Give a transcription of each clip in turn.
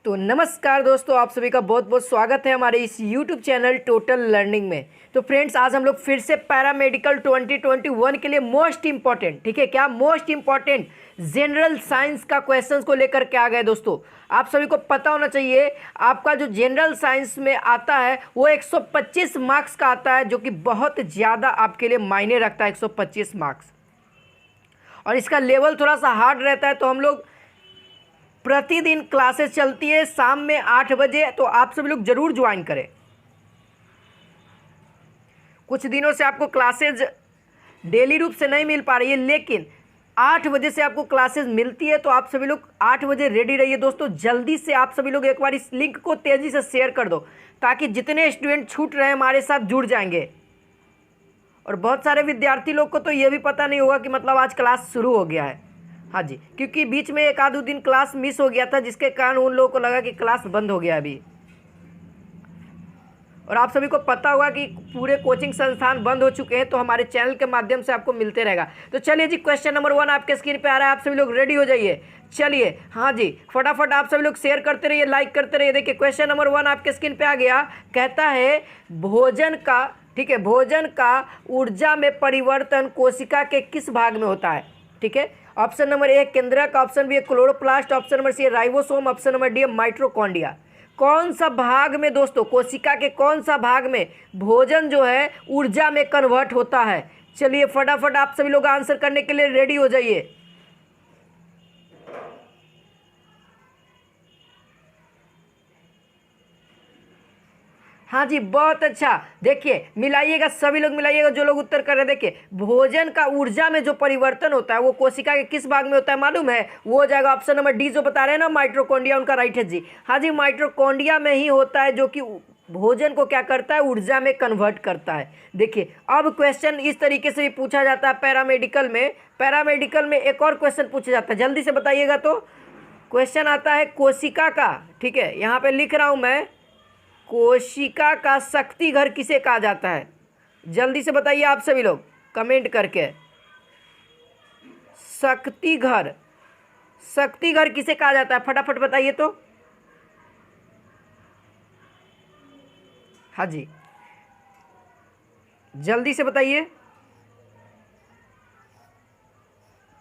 तो नमस्कार दोस्तों, आप सभी का बहुत बहुत स्वागत है हमारे इस YouTube चैनल टोटल लर्निंग में। तो फ्रेंड्स, आज हम लोग फिर से पैरामेडिकल 2021 के लिए मोस्ट इंपॉर्टेंट, ठीक है क्या, मोस्ट इंपॉर्टेंट जनरल साइंस का क्वेश्चंस को लेकर के आ गए। दोस्तों, आप सभी को पता होना चाहिए, आपका जो जनरल साइंस में आता है वो 125 मार्क्स का आता है, जो कि बहुत ज़्यादा आपके लिए मायने रखता है। 125 मार्क्स, और इसका लेवल थोड़ा सा हार्ड रहता है। तो हम लोग प्रतिदिन क्लासेस चलती है शाम में 8 बजे, तो आप सभी लोग जरूर ज्वाइन करें। कुछ दिनों से आपको क्लासेज डेली रूप से नहीं मिल पा रही है, लेकिन 8 बजे से आपको क्लासेस मिलती है। तो आप सभी लोग 8 बजे रेडी रहिए। दोस्तों, जल्दी से आप सभी लोग एक बार इस लिंक को तेज़ी से शेयर कर दो, ताकि जितने स्टूडेंट छूट रहे हैं हमारे साथ जुड़ जाएंगे। और बहुत सारे विद्यार्थी लोग को तो ये भी पता नहीं होगा कि मतलब आज क्लास शुरू हो गया है। हाँ जी, क्योंकि बीच में एक आध दो दिन क्लास मिस हो गया था, जिसके कारण उन लोगों को लगा कि क्लास बंद हो गया अभी। और आप सभी को पता होगा कि पूरे कोचिंग संस्थान बंद हो चुके हैं, तो हमारे चैनल के माध्यम से आपको मिलते रहेगा। तो चलिए जी, क्वेश्चन नंबर 1 आपके स्क्रीन पे आ रहा है, आप सभी लोग रेडी हो जाइए। चलिए, हाँ जी, फटाफट आप सभी लोग शेयर करते रहिए, लाइक करते रहिए। देखिए, क्वेश्चन नंबर 1 आपके स्क्रीन पे आ गया। कहता है भोजन का, ठीक है, भोजन का ऊर्जा में परिवर्तन कोशिका के किस भाग में होता है? ठीक है, ऑप्शन नंबर ए केंद्रक, option B chloroplast, option number C ribosome, option number D mitochondria. कौन सा भाग में दोस्तों, कोशिका के कौन सा भाग में भोजन जो है ऊर्जा में कन्वर्ट होता है? चलिए फटाफट आप सभी लोग आंसर करने के लिए रेडी हो जाइए। हाँ जी, बहुत अच्छा। देखिए, मिलाइएगा, सभी लोग मिलाइएगा जो लोग उत्तर कर रहे हैं। देखिए, भोजन का ऊर्जा में जो परिवर्तन होता है वो कोशिका के किस भाग में होता है मालूम है? वो हो जाएगा ऑप्शन नंबर डी, जो बता रहे हैं ना, माइटोकॉन्ड्रिया, उनका राइट है जी। हाँ जी, माइटोकॉन्ड्रिया में ही होता है, जो कि भोजन को क्या करता है, ऊर्जा में कन्वर्ट करता है। देखिए, अब क्वेश्चन इस तरीके से भी पूछा जाता है पैरामेडिकल में। पैरामेडिकल में एक और क्वेश्चन पूछा जाता है, जल्दी से बताइएगा। तो क्वेश्चन आता है कोशिका का, ठीक है, यहाँ पे लिख रहा हूँ मैं, कोशिका का शक्ति घर किसे कहा जाता है? जल्दी से बताइए आप सभी लोग कमेंट करके। शक्ति घर, शक्ति घर किसे कहा जाता है? फटाफट बताइए तो। हाँ जी, जल्दी से बताइए।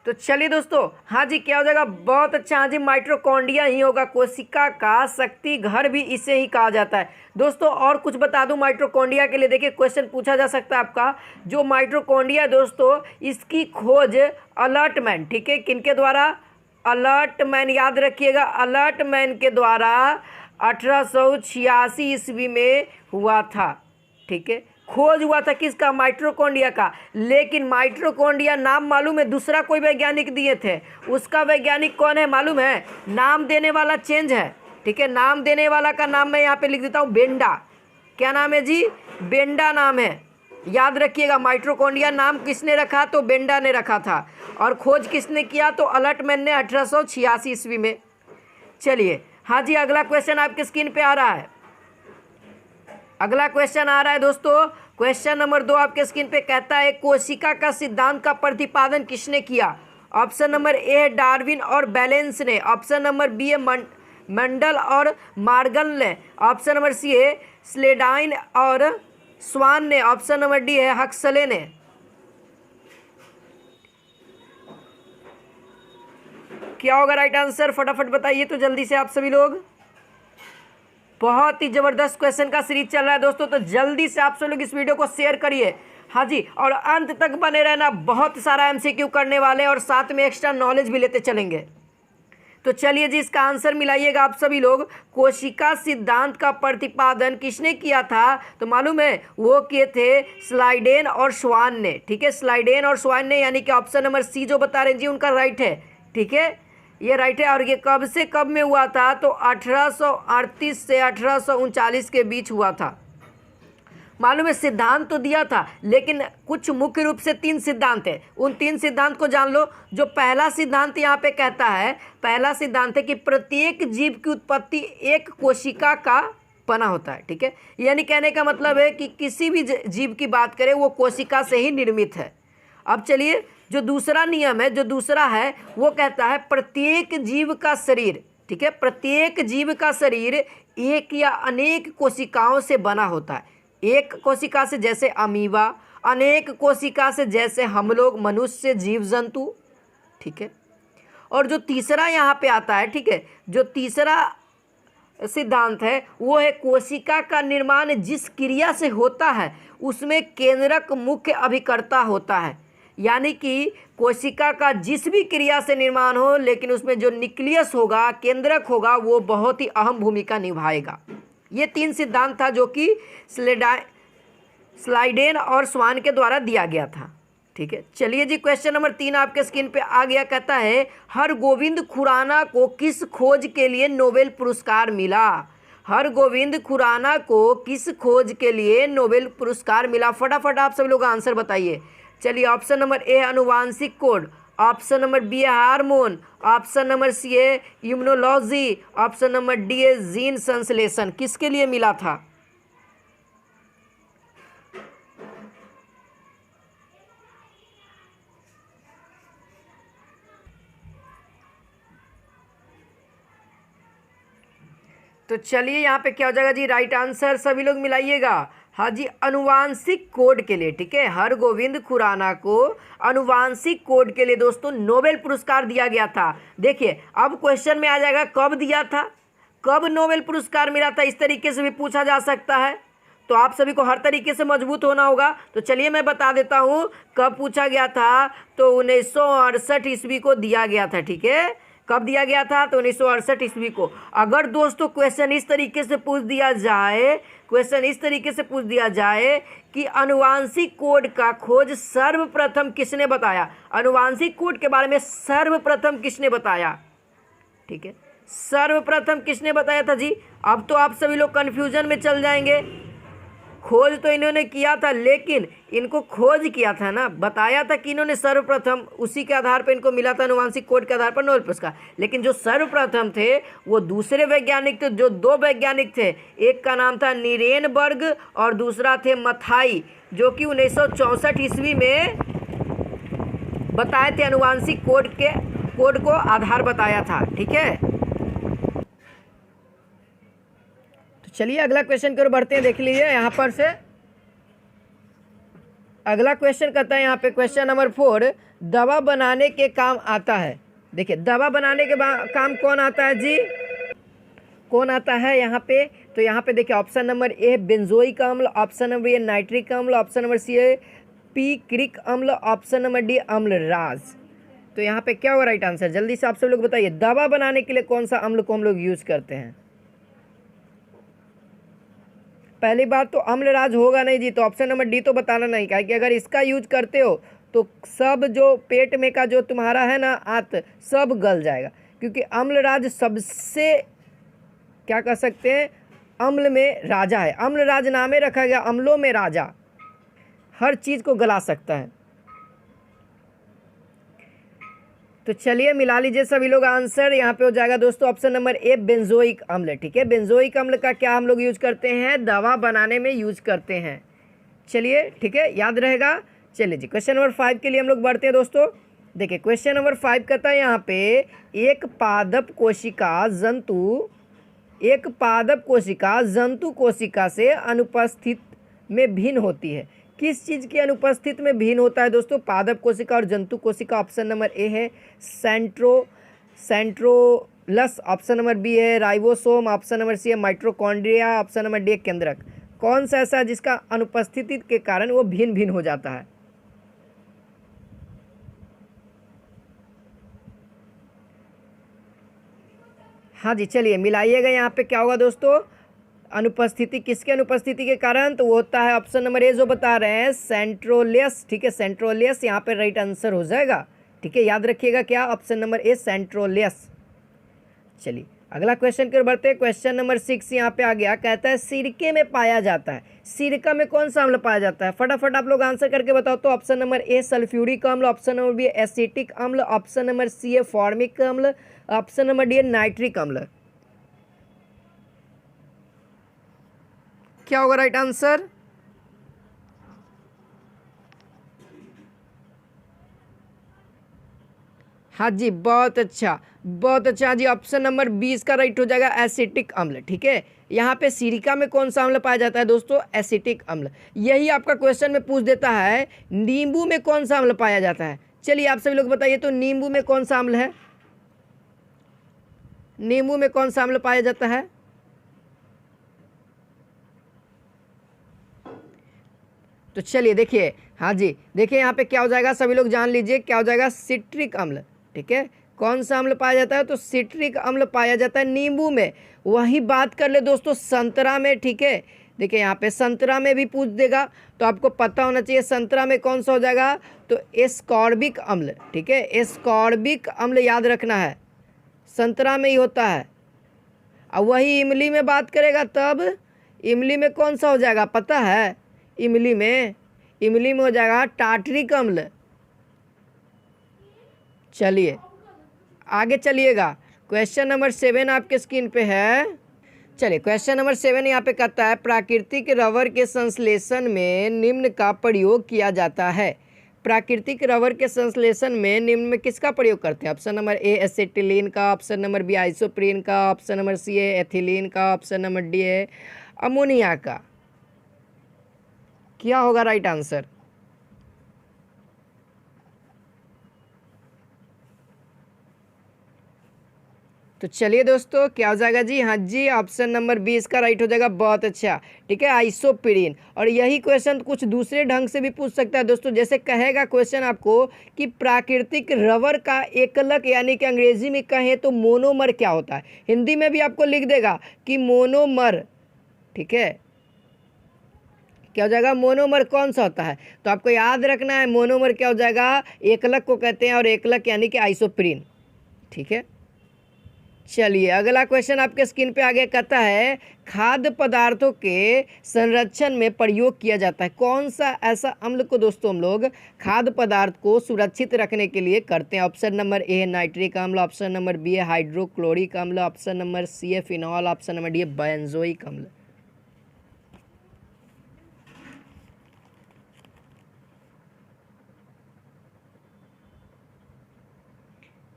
तो चलिए दोस्तों, हाँ जी, क्या हो जाएगा? बहुत अच्छा, हाँ जी, माइटोकॉन्ड्रिया ही होगा। कोशिका का शक्ति घर भी इसे ही कहा जाता है। दोस्तों, और कुछ बता दूं माइटोकॉन्ड्रिया के लिए। देखिए, क्वेश्चन पूछा जा सकता है आपका, जो माइटोकॉन्ड्रिया दोस्तों, इसकी खोज अलर्टमैन, ठीक है, किनके द्वारा? अलर्टमैन, याद रखिएगा, अलर्टमैन के द्वारा 1886 ईस्वी में हुआ था। ठीक है, खोज हुआ था किसका? माइटोकॉन्ड्रिया का। लेकिन माइटोकॉन्ड्रिया नाम मालूम है दूसरा कोई वैज्ञानिक दिए थे, उसका वैज्ञानिक कौन है मालूम है? नाम देने वाला चेंज है, ठीक है, नाम देने वाला का नाम मैं यहाँ पे लिख देता हूँ, बेंडा। क्या नाम है जी? बेंडा नाम है। याद रखिएगा, माइटोकॉन्ड्रिया नाम किसने रखा? तो बेंडा ने रखा था। और खोज किसने किया? तो अलर्टमैन ने 1886 ईस्वी में। चलिए, हाँ जी, अगला क्वेश्चन आपके स्क्रीन पे आ रहा है। अगला क्वेश्चन आ रहा है दोस्तों, क्वेश्चन नंबर 2 आपके स्क्रीन पे। कहता है कोशिका का सिद्धांत का प्रतिपादन किसने किया? ऑप्शन नंबर ए डार्विन और बैलेंस ने, ऑप्शन नंबर बी है मंडल और मार्गल ने, ऑप्शन नंबर सी है स्लेडाइन और स्वान ने, ऑप्शन नंबर डी है हक्सले ने। क्या होगा राइट आंसर? फटाफट बताइए तो जल्दी से आप सभी लोग। बहुत ही जबरदस्त क्वेश्चन का सीरीज चल रहा है दोस्तों, तो जल्दी से आप सब लोग इस वीडियो को शेयर करिए। हाँ जी, और अंत तक बने रहना, बहुत सारा एमसीक्यू करने वाले और साथ में एक्स्ट्रा नॉलेज भी लेते चलेंगे। तो चलिए जी, इसका आंसर मिलाइएगा आप सभी लोग। कोशिका सिद्धांत का प्रतिपादन किसने किया था? तो मालूम है, वो किए थे स्लाइडेन और स्वान ने। ठीक है, स्लाइडेन और स्वान ने, यानी कि ऑप्शन नंबर सी जो बता रहे हैं जी, उनका राइट है। ठीक है, ये राइट है। और ये कब से कब में हुआ था? तो 1838 से 1839 के बीच हुआ था। मालूम है, सिद्धांत तो दिया था, लेकिन कुछ मुख्य रूप से 3 सिद्धांत है। उन 3 सिद्धांत को जान लो। जो पहला सिद्धांत यहाँ पे कहता है, पहला सिद्धांत है कि प्रत्येक जीव की उत्पत्ति एक कोशिका का बना होता है। ठीक है, यानी कहने का मतलब है कि किसी भी जीव की बात करें वो कोशिका से ही निर्मित है। अब चलिए, जो दूसरा नियम है, जो दूसरा है, वो कहता है प्रत्येक जीव का शरीर, ठीक है। प्रत्येक जीव का शरीर एक या अनेक कोशिकाओं से बना होता है। एक कोशिका से जैसे अमीबा, अनेक कोशिका से जैसे हम लोग मनुष्य, जीव जंतु, ठीक है। और जो तीसरा यहाँ पे आता है, ठीक है, जो तीसरा सिद्धांत है वो है कोशिका का निर्माण जिस क्रिया से होता है उसमें केंद्रक मुख्य अभिकर्ता होता है। यानी कि कोशिका का जिस भी क्रिया से निर्माण हो, लेकिन उसमें जो न्यूक्लियस होगा, केंद्रक होगा, वो बहुत ही अहम भूमिका निभाएगा। ये 3 सिद्धांत था जो कि स्लाइडेन और स्वान के द्वारा दिया गया था, ठीक है। चलिए जी, क्वेश्चन नंबर 3 आपके स्क्रीन पे आ गया। कहता है हरगोविंद खुराना को किस खोज के लिए नोबेल पुरस्कार मिला? हरगोविंद खुराना को किस खोज के लिए नोबेल पुरस्कार मिला? फटाफट आप सब लोग आंसर बताइए। चलिए, ऑप्शन नंबर ए अनुवांशिक कोड, ऑप्शन नंबर बी है हार्मोन, ऑप्शन नंबर सी है इम्यूनोलॉजी, ऑप्शन नंबर डी है जीन संश्लेषण। किसके लिए मिला था? तो चलिए यहाँ पे क्या हो जाएगा जी, राइट आंसर सभी लोग मिलाइएगा। हाँ जी, अनुवांशिक कोड के लिए, ठीक है। हरगोविंद खुराना को अनुवांशिक कोड के लिए दोस्तों नोबेल पुरस्कार दिया गया था। देखिए, अब क्वेश्चन में आ जाएगा कब दिया था, कब नोबेल पुरस्कार मिला था, इस तरीके से भी पूछा जा सकता है। तो आप सभी को हर तरीके से मजबूत होना होगा। तो चलिए मैं बता देता हूँ कब पूछा गया था। तो 1968 ईस्वी को दिया गया था, ठीक है। कब दिया गया था? तो 1968 ईस्वी को। अगर दोस्तों क्वेश्चन इस तरीके से पूछ दिया जाए, क्वेश्चन इस तरीके से पूछ दिया जाए कि अनुवांशिक कोड का खोज सर्वप्रथम किसने बताया, अनुवांशिक कोड के बारे में सर्वप्रथम किसने बताया, ठीक है, सर्वप्रथम किसने बताया था जी? अब तो आप सभी लोग कन्फ्यूजन में चल जाएंगे। खोज तो इन्होंने किया था, लेकिन इनको खोज किया था ना, बताया था कि इन्होंने सर्वप्रथम, उसी के आधार पर इनको मिला था अनुवांशिक कोड के आधार पर नोबेल पुरस्कार। लेकिन जो सर्वप्रथम थे वो दूसरे वैज्ञानिक थे, जो 2 वैज्ञानिक थे। एक का नाम था नीरेनबर्ग और दूसरा थे मथाई, जो कि 1964 ईस्वी में बताए थे, अनुवांशिक कोड को आधार बताया था, ठीक है। चलिए अगला क्वेश्चन की ओर बढ़ते हैं। देख लीजिए यहाँ पर से अगला क्वेश्चन कहता है यहाँ पे क्वेश्चन नंबर 4, दवा बनाने के काम आता है। देखिए, दवा बनाने के काम कौन आता है जी, कौन आता है यहाँ पे? तो यहाँ पे देखिए, ऑप्शन नंबर ए बेंजोइक अम्ल, ऑप्शन नंबर ए नाइट्रिक अम्ल, ऑप्शन नंबर सी है पिक्रिक अम्ल, ऑप्शन नंबर डी अम्लराज। तो यहाँ पे क्या होगा राइट आंसर? जल्दी से आप सब लोग बताइए, दवा बनाने के लिए कौन सा अम्ल को हम लोग यूज करते हैं? पहली बात तो अम्लराज होगा नहीं जी, तो ऑप्शन नंबर डी तो बताना नहीं का कि अगर इसका यूज करते हो तो सब जो पेट में का जो तुम्हारा है ना आंत, सब गल जाएगा। क्योंकि अम्लराज सबसे क्या कह सकते हैं, अम्ल में राजा है। अम्लराज नामे रखा गया, अम्लों में राजा, हर चीज़ को गला सकता है। तो चलिए मिला लीजिए सभी लोग आंसर। यहाँ पे हो जाएगा दोस्तों ऑप्शन नंबर ए बेंजोइक अम्ल, ठीक है। बेंजोइक अम्ल का क्या हम लोग यूज करते हैं? दवा बनाने में यूज करते हैं। चलिए ठीक है, याद रहेगा। चलिए जी, क्वेश्चन नंबर 5 के लिए हम लोग बढ़ते हैं दोस्तों। देखिए क्वेश्चन नंबर 5 कहता है यहाँ पे एक पादप कोशिका जंतु कोशिका से अनुपस्थित में भिन्न होती है। किस चीज़ की अनुपस्थित में भिन्न होता है दोस्तों? पादप कोशिका और जंतु कोशिका। ऑप्शन नंबर ए है सेंट्रोलस, ऑप्शन नंबर बी है राइबोसोम, ऑप्शन नंबर सी है माइटोकॉन्ड्रिया, ऑप्शन नंबर डी है केंद्रक। कौन सा ऐसा है जिसका अनुपस्थिति के कारण वो भिन्न भिन्न हो जाता है? हाँ जी, चलिए मिलाइएगा। यहाँ पे क्या होगा दोस्तों, अनुपस्थिति, किसके अनुपस्थिति के कारण? तो वो होता है ऑप्शन नंबर ए जो बता रहे हैं सेंट्रोलियस, ठीक है। सेंट्रोलियस यहाँ पे राइट आंसर हो जाएगा, ठीक है। याद रखिएगा क्या, ऑप्शन नंबर ए सेंट्रोलियस। चलिए अगला क्वेश्चन की ओर बढ़ते हैं। क्वेश्चन नंबर 6 यहाँ पे आ गया, कहता है सिरके में पाया जाता है। सिरका में कौन सा अम्ल पाया जाता है? फटाफट आप लोग आंसर करके बताओ। तो ऑप्शन नंबर ए सल्फ्यूरिक अम्ल, ऑप्शन नंबर बी एसिटिक अम्ल, ऑप्शन नंबर सी है फॉर्मिक अम्ल, ऑप्शन नंबर डी है नाइट्रिक अम्ल। क्या होगा राइट आंसर? हाँ जी, बहुत अच्छा, बहुत अच्छा जी। ऑप्शन नंबर 20 का राइट हो जाएगा एसिटिक अम्ल। ठीक है, यहाँ पे सिरिका में कौन सा अम्ल पाया जाता है दोस्तों? एसिटिक अम्ल। यही आपका क्वेश्चन में पूछ देता है नींबू में कौन सा अम्ल पाया जाता है। चलिए आप सभी लोग बताइए तो नींबू में कौन सा अम्ल है? नींबू में कौन सा अम्ल पाया जाता है? तो चलिए देखिए, हाँ जी, देखिए यहाँ पे क्या हो जाएगा, सभी लोग जान लीजिए क्या हो जाएगा, सिट्रिक अम्ल। ठीक है, कौन सा अम्ल पाया जाता है? तो सिट्रिक अम्ल पाया जाता है नींबू में। वही बात कर ले दोस्तों संतरा में। ठीक है, देखिए यहाँ पे संतरा में भी पूछ देगा, तो आपको पता होना चाहिए संतरा में कौन सा हो जाएगा, तो एस्कॉर्बिक अम्ल। ठीक है, एस्कॉर्बिक अम्ल याद रखना है, संतरा में ही होता है। अब वही इमली में बात करेगा तब इमली में कौन सा हो जाएगा पता है? इमली में हो जाएगा टार्टरिक अम्ल। चलिए आगे चलिएगा, क्वेश्चन नंबर 7 आपके स्क्रीन पे है। चलिए क्वेश्चन नंबर 7 यहाँ पे कहता है प्राकृतिक रबर के संश्लेषण में निम्न का प्रयोग किया जाता है। प्राकृतिक रबर के संश्लेषण में निम्न में किसका प्रयोग करते हैं? ऑप्शन नंबर ए एसिटिलीन का, ऑप्शन नंबर बी आइसोप्रीन का, ऑप्शन नंबर सी है एथिलीन का, ऑप्शन नंबर डी है अमोनिया का। क्या होगा राइट आंसर? तो चलिए दोस्तों क्या हो जाएगा जी? हाँ जी, ऑप्शन नंबर 20 का राइट हो जाएगा। बहुत अच्छा। ठीक है, आइसोप्रीन। और यही क्वेश्चन कुछ दूसरे ढंग से भी पूछ सकता है दोस्तों, जैसे कहेगा क्वेश्चन आपको कि प्राकृतिक रबर का एकलक यानी कि अंग्रेजी में कहें तो मोनोमर क्या होता है, हिंदी में भी आपको लिख देगा कि मोनोमर। ठीक है, क्या हो जाएगा? मोनोमर कौन सा होता है? तो आपको याद रखना है मोनोमर क्या हो जाएगा, एकलक को कहते हैं, और एकलक यानी कि आइसोप्रीन। ठीक है, चलिए अगला क्वेश्चन आपके स्क्रीन पे आगे कहता है खाद्य पदार्थों के संरक्षण में प्रयोग किया जाता है। कौन सा ऐसा अम्ल को दोस्तों हम लोग खाद्य पदार्थ को सुरक्षित रखने के लिए करते हैं? ऑप्शन नंबर ए है नाइट्रिक अम्ल, ऑप्शन नंबर बी है हाइड्रोक्लोरिक अम्ल, ऑप्शन नंबर सी है फिनॉल, ऑप्शन नंबर डी है बेंजोइक अम्ल।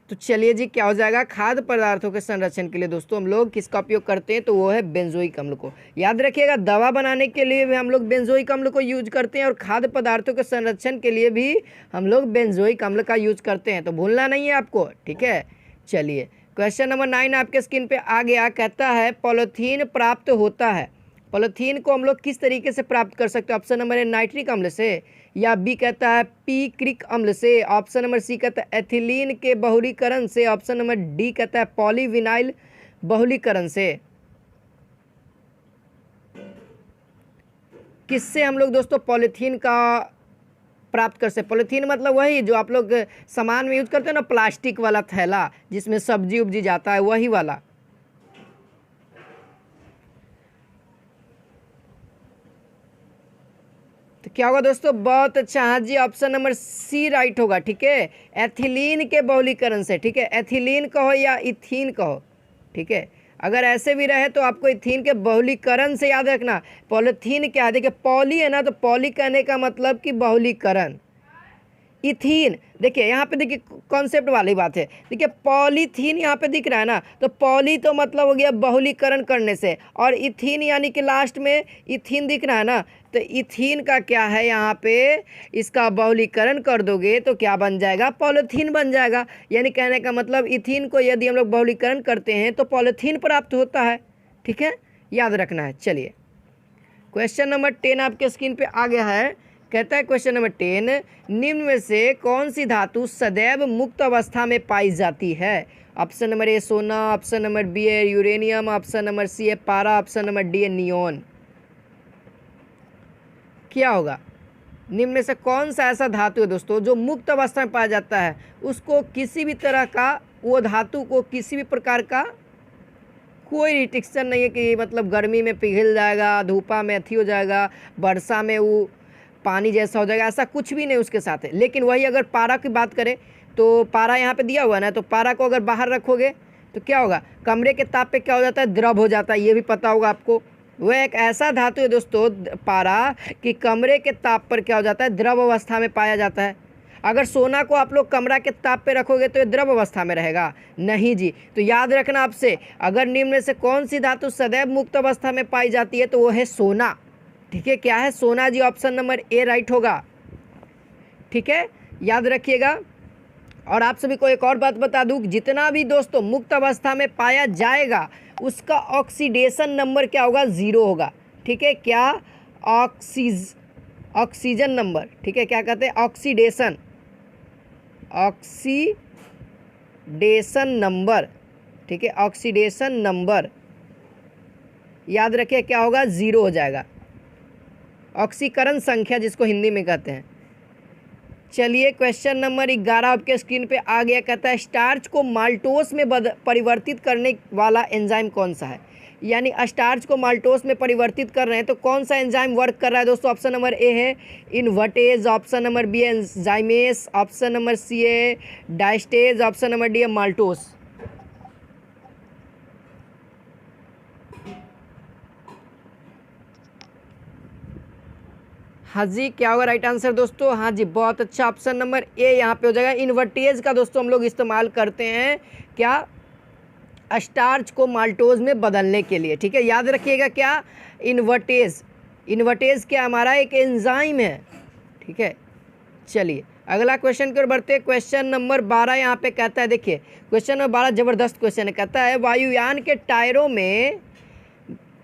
तो चलिए जी क्या हो जाएगा, खाद्य पदार्थों के संरक्षण के लिए दोस्तों हम लोग किसका उपयोग करते हैं? तो वो है बेंजोइक अम्ल को। याद रखिएगा दवा बनाने के लिए भी हम लोग बेंजोइक अम्ल को यूज करते हैं, और खाद्य पदार्थों के संरक्षण के लिए भी हम लोग बेंजोइक अम्ल का यूज करते हैं, तो भूलना नहीं है आपको। ठीक है, चलिए क्वेश्चन नंबर 9 आपके स्क्रीन पे आ गया। कहता है पॉलीथीन प्राप्त होता है, पॉलीथीन को हम लोग किस तरीके से प्राप्त कर सकते हैं? ऑप्शन नंबर ए नाइट्रिक अम्ल से, या बी कहता है पीक्रिक अम्ल से, ऑप्शन नंबर सी कहता है एथिलीन के बहुलीकरण से, ऑप्शन नंबर डी कहता है पॉलीविनाइल बहुलीकरण से। किससे हम लोग दोस्तों पॉलीथीन का प्राप्त कर सकते? पॉलीथीन मतलब वही जो आप लोग सामान में यूज करते हैं ना, प्लास्टिक वाला थैला जिसमें सब्जी उब्जी जाता है, वही वाला। तो क्या होगा दोस्तों? बहुत अच्छा, हाँ जी, ऑप्शन नंबर सी राइट होगा। ठीक है, एथिलीन के बहुलीकरण से। ठीक है, एथिलीन कहो या इथीन कहो। ठीक है, अगर ऐसे भी रहे तो आपको इथीन के बहुलीकरण से याद रखना। पॉलीथीन क्या है? देखिए पॉली है ना, तो पॉली कहने का मतलब कि बहुलीकरण। इथीन देखिए यहाँ पे, देखिए कॉन्सेप्ट वाली बात है। देखिए पॉलीथीन यहाँ पे दिख रहा है ना, तो पॉली तो मतलब हो गया बहुलीकरण करने से, और इथीन यानी कि लास्ट में इथीन दिख रहा है ना, तो इथीन का क्या है यहाँ पे, इसका बहुलीकरण कर दोगे तो क्या बन जाएगा? पॉलीथीन बन जाएगा। यानी कहने का मतलब इथीन को यदि हम लोग बहुलीकरण करते हैं तो पॉलीथीन प्राप्त होता है। ठीक है, याद रखना है। चलिए क्वेश्चन नंबर 10 आपके स्क्रीन पे आ गया है। कहता है क्वेश्चन नंबर 10 निम्न में से कौन सी धातु सदैव मुक्त अवस्था में पाई जाती है? ऑप्शन नंबर ए सोना, ऑप्शन नंबर बी है यूरेनियम, ऑप्शन नंबर सी है पारा, ऑप्शन नंबर डी है नियोन। क्या होगा? निम्न में से कौन सा ऐसा धातु है दोस्तों जो मुक्त अवस्था में पाया जाता है, उसको किसी भी तरह का, वो धातु को किसी भी प्रकार का कोई रिस्ट्रिक्शन नहीं है कि मतलब गर्मी में पिघल जाएगा, धूपा में अथी हो जाएगा, वर्षा में वो पानी जैसा हो जाएगा, ऐसा कुछ भी नहीं उसके साथ है। लेकिन वही अगर पारा की बात करें तो पारा यहाँ पे दिया हुआ है ना, तो पारा को अगर बाहर रखोगे तो क्या होगा? कमरे के ताप पे क्या हो जाता है? द्रव हो जाता है, ये भी पता होगा आपको। वह एक ऐसा धातु है दोस्तों पारा कि कमरे के ताप पर क्या हो जाता है? द्रव अवस्था में पाया जाता है। अगर सोना को आप लोग कमरा के ताप पे रखोगे तो ये द्रव अवस्था में रहेगा, नहीं जी। तो याद रखना आपसे, अगर निम्न में से कौन सी धातु सदैव मुक्त अवस्था में पाई जाती है तो वो है सोना। ठीक है, क्या है? सोना जी, ऑप्शन नंबर ए राइट होगा। ठीक है, याद रखिएगा। और आप सभी को एक और बात बता दूं, जितना भी दोस्तों मुक्त अवस्था में पाया जाएगा उसका ऑक्सीडेशन नंबर क्या होगा? 0 होगा। ठीक है, क्या? Oxygen number. ठीक है, क्या कहते हैं? Oxidation number. ठीक है, ऑक्सीडेशन नंबर याद रखिए क्या होगा? 0 हो जाएगा। ऑक्सीकरण संख्या जिसको हिंदी में कहते हैं। चलिए क्वेश्चन नंबर 11 आपके स्क्रीन पे आ गया। कहता है स्टार्च को माल्टोस में परिवर्तित करने वाला एंजाइम कौन सा है? यानी स्टार्च को माल्टोस में परिवर्तित कर रहे हैं तो कौन सा एंजाइम वर्क कर रहा है दोस्तों? ऑप्शन नंबर ए है इनवर्टेज, ऑप्शन नंबर बी है एंजाइमेस, ऑप्शन नंबर सी है डायस्टेज, ऑप्शन नंबर डी है माल्टोस। हाँ जी, क्या होगा राइट आंसर दोस्तों? हाँ जी, बहुत अच्छा, ऑप्शन नंबर ए यहाँ पे हो जाएगा। इनवर्टेज का दोस्तों हम लोग इस्तेमाल करते हैं क्या? स्टार्च को माल्टोज में बदलने के लिए। ठीक है, याद रखिएगा क्या? इनवर्टेज क्या? हमारा एक एंजाइम है। ठीक है, चलिए अगला क्वेश्चन की ओर बढ़ते हैं। क्वेश्चन नंबर 12 यहाँ पे कहता है, देखिए क्वेश्चन नंबर 12 जबरदस्त क्वेश्चन है। कहता है वायुयान के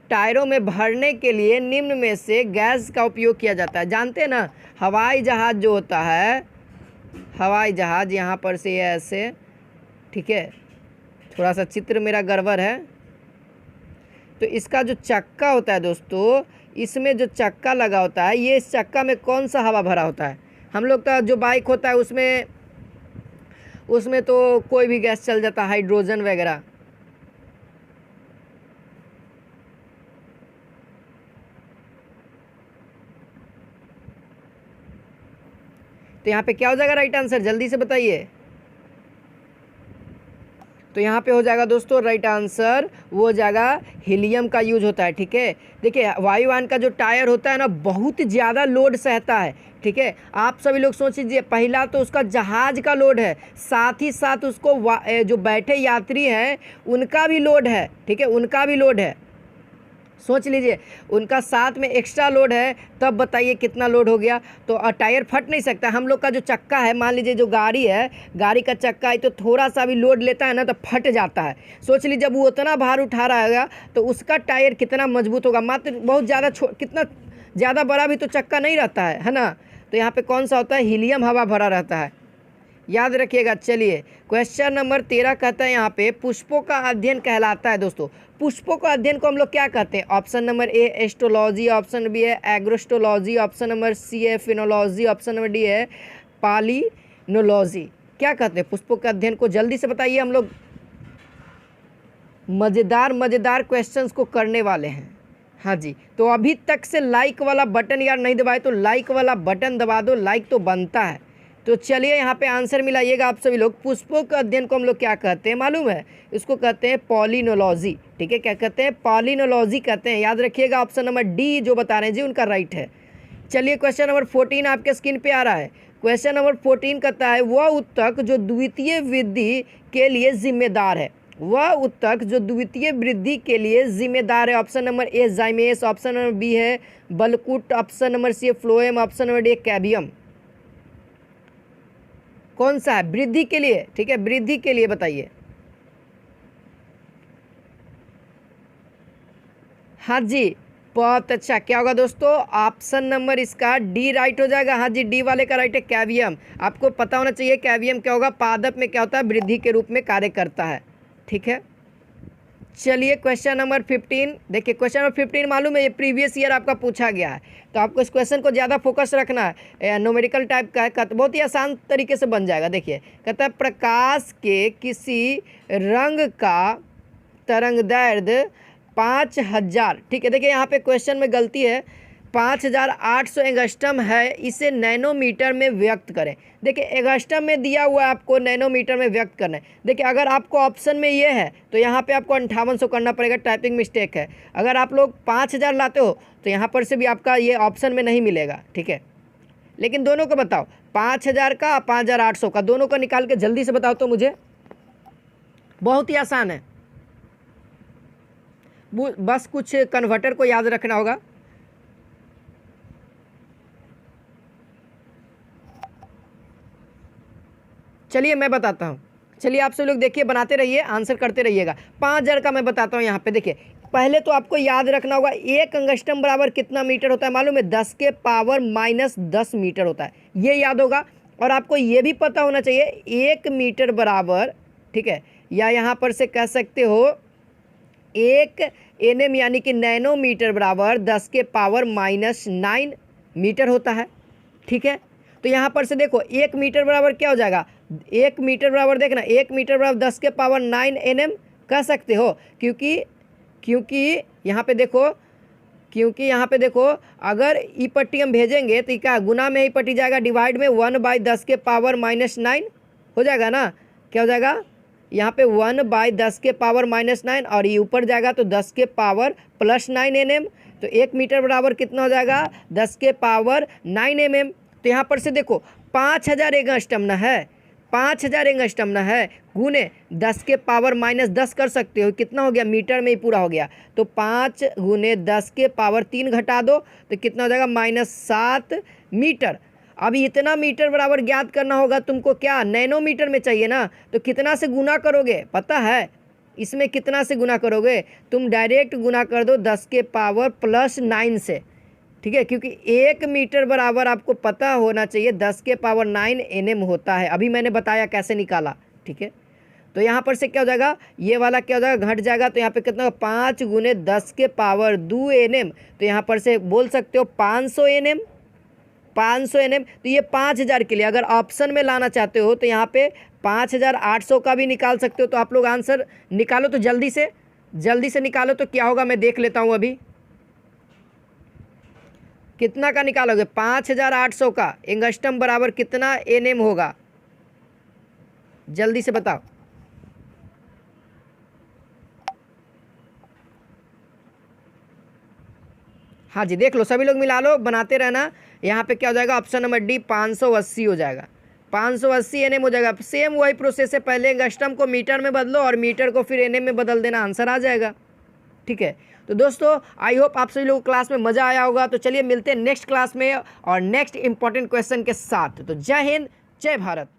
टायरों में भरने के लिए निम्न में से गैस का उपयोग किया जाता है। जानते हैं ना, हवाई जहाज़ जो होता है, हवाई जहाज़ यहाँ पर से ऐसे, ठीक है, थोड़ा सा चित्र मेरा गड़बड़ है। तो इसका जो चक्का होता है दोस्तों, इसमें जो चक्का लगा होता है, ये इस चक्का में कौन सा हवा भरा होता है? हम लोग का जो बाइक होता है उसमें तो कोई भी गैस चल जाता है, हाइड्रोजन वगैरह। तो यहाँ पे क्या हो जाएगा राइट आंसर? जल्दी से बताइए। तो यहाँ पे हो जाएगा दोस्तों राइट आंसर, वो हो जाएगा हीलियम का यूज होता है। ठीक है, देखिए वायुयान का जो टायर होता है ना, बहुत ज़्यादा लोड सहता है। ठीक है, आप सभी लोग सोच लीजिए, पहला तो उसका जहाज़ का लोड है, साथ ही साथ उसको जो बैठे यात्री हैं उनका भी लोड है। ठीक है, उनका भी लोड है, सोच लीजिए, उनका साथ में एक्स्ट्रा लोड है, तब बताइए कितना लोड हो गया। तो टायर फट नहीं सकता। हम लोग का जो चक्का है, मान लीजिए जो गाड़ी है, गाड़ी का चक्का है, तो थोड़ा सा भी लोड लेता है ना तो फट जाता है। सोच लीजिए जब वो उतना भार उठा रहा है तो उसका टायर कितना मजबूत होगा। मात्र बहुत ज़्यादा कितना ज़्यादा बड़ा भी तो चक्का नहीं रहता है ना। तो यहाँ पर कौन सा होता है? हीलियम हवा भरा रहता है, याद रखिएगा। चलिए क्वेश्चन नंबर 13 कहता है यहाँ पे पुष्पों का अध्ययन कहलाता है दोस्तों। पुष्पों का अध्ययन को हम लोग क्या कहते हैं? Option number A astrology, option B है एग्रोस्ट्रोलॉजी, ऑप्शन नंबर सी है फिनोलॉजी, ऑप्शन नंबर डी है पालिनोलॉजी। क्या कहते हैं पुष्पों के अध्ययन को? जल्दी से बताइए, हम लोग मज़ेदार क्वेश्चंस को करने वाले हैं। हाँ जी, तो अभी तक से लाइक वाला बटन यार नहीं दबाए तो लाइक वाला बटन दबा दो, लाइक तो बनता है। तो चलिए यहाँ पे आंसर मिलाइएगा आप सभी लोग। पुष्पों के अध्ययन को हम लोग क्या कहते हैं मालूम है? इसको कहते हैं पॉलिनोलॉजी। ठीक है, क्या कहते हैं? पॉलिनोलॉजी कहते हैं, याद रखिएगा। ऑप्शन नंबर डी जो बता रहे हैं जी उनका राइट है। चलिए क्वेश्चन नंबर 14 आपके स्क्रीन पे आ रहा है। क्वेश्चन नंबर 14 कहता है वह उत्तक जो द्वितीय वृद्धि के लिए जिम्मेदार है। वह उत्तक जो द्वितीय वृद्धि के लिए जिम्मेदार है। Option number A xylems, option number B है बलकुट, ऑप्शन नंबर सी है phloem, option number D cambium. कौन सा है वृद्धि के लिए? ठीक है, वृद्धि के लिए बताइए। हाँ जी, बहुत अच्छा। क्या होगा दोस्तों? ऑप्शन नंबर इसका डी राइट हो जाएगा। हाँ जी, डी वाले का राइट है कैवियम। आपको पता होना चाहिए कैवियम क्या होगा। पादप में क्या होता है? वृद्धि के रूप में कार्य करता है। ठीक है, चलिए क्वेश्चन नंबर 15 देखिए। क्वेश्चन नंबर 15 मालूम है ये प्रीवियस ईयर आपका पूछा गया है, तो आपको इस क्वेश्चन को ज़्यादा फोकस रखना है। न्यूमेरिकल टाइप का है, बहुत ही आसान तरीके से बन जाएगा। देखिए कहता है प्रकाश के किसी रंग का तरंगदैर्ध्य 5000। ठीक है, देखिए यहाँ पे क्वेश्चन में गलती है, 5800 एंगस्ट्रम है, इसे नैनोमीटर में व्यक्त करें। देखिए एंगस्ट्रम में दिया हुआ है, आपको नैनोमीटर में व्यक्त करना है। देखिए अगर आपको ऑप्शन में ये है तो यहाँ पे आपको 5800 करना पड़ेगा, टाइपिंग मिस्टेक है। अगर आप लोग 5000 लाते हो तो यहाँ पर से भी आपका ये ऑप्शन में नहीं मिलेगा। ठीक है, लेकिन दोनों को बताओ 5000 का 5800 का, दोनों का निकाल के जल्दी से बताओ तो मुझे। बहुत ही आसान है, बस कुछ कन्वर्टर को याद रखना होगा। चलिए मैं बताता हूँ, चलिए आप सब लोग देखिए, बनाते रहिए, आंसर करते रहिएगा। 5000 का मैं बताता हूँ। यहाँ पे देखिए, पहले तो आपको याद रखना होगा एक अंगस्ट्रम बराबर कितना मीटर होता है, मालूम है? 10 के पावर -10 मीटर होता है, ये याद होगा। और आपको ये भी पता होना चाहिए 1 मीटर बराबर, ठीक है, या यहाँ पर से कह सकते हो 1 nm यानी कि नैनोमीटर बराबर 10 के पावर -9 मीटर होता है, ठीक है। तो यहाँ पर से देखो 1 मीटर बराबर क्या हो जाएगा, 1 मीटर बराबर देखना, 1 मीटर बराबर 10 के पावर 9 nm कह सकते हो, क्योंकि यहाँ पे देखो अगर ई पट्टी हम भेजेंगे तो क्या गुना में ही पट्टी जाएगा, डिवाइड में 1/10 के पावर -9 हो जाएगा ना। क्या हो जाएगा यहाँ पे 1/10 के पावर -9, और ये ऊपर जाएगा तो 10 के पावर +9 nm। तो 1 मीटर बराबर कितना हो जाएगा, 10 के पावर 9 mm। तो यहाँ पर से देखो 5000 एंगस्ट्रम ना है, 5000 एंगस्ट्रम ना है, गुने 10 के पावर -10 कर सकते हो, कितना हो गया, मीटर में ही पूरा हो गया। तो 5 गुने 10 के पावर 3 घटा दो तो कितना हो जाएगा, -7 मीटर। अभी इतना मीटर बराबर ज्ञात करना होगा तुमको, क्या नैनोमीटर में चाहिए ना। तो कितना से गुना करोगे पता है, इसमें कितना से गुना करोगे, तुम डायरेक्ट गुना कर दो 10 के पावर +9 से, ठीक है, क्योंकि 1 मीटर बराबर आपको पता होना चाहिए 10 के पावर 9 nm होता है। अभी मैंने बताया कैसे निकाला, ठीक है। तो यहाँ पर से क्या हो जाएगा, ये वाला क्या हो जाएगा, घट जाएगा। तो यहाँ पे कितना, 5 गुने 10 के पावर 2 nm। तो यहाँ पर से बोल सकते हो 500 nm, 500 nm। तो ये 5000 के लिए अगर ऑप्शन में लाना चाहते हो तो यहाँ पे 5800 का भी निकाल सकते हो। तो आप लोग आंसर निकालो, तो जल्दी से निकालो। तो क्या होगा मैं देख लेता हूँ अभी, कितना का निकालोगे, 5800 का एंगस्ट्रम बराबर कितना nm होगा, जल्दी से बताओ। हाँ जी, देख लो, सभी लोग मिला लो, बनाते रहना। यहाँ पे क्या हो जाएगा, ऑप्शन नंबर डी 580 हो जाएगा, 580 nm हो जाएगा। सेम वही प्रोसेस है, पहले एंगस्ट्रम को मीटर में बदलो और मीटर को फिर nm में बदल देना, आंसर आ जाएगा, ठीक है। तो दोस्तों आई होप आप सभी लोगों को क्लास में मज़ा आया होगा। तो चलिए मिलते हैं नेक्स्ट क्लास में और नेक्स्ट इंपॉर्टेंट क्वेश्चन के साथ। तो जय हिंद, जय भारत।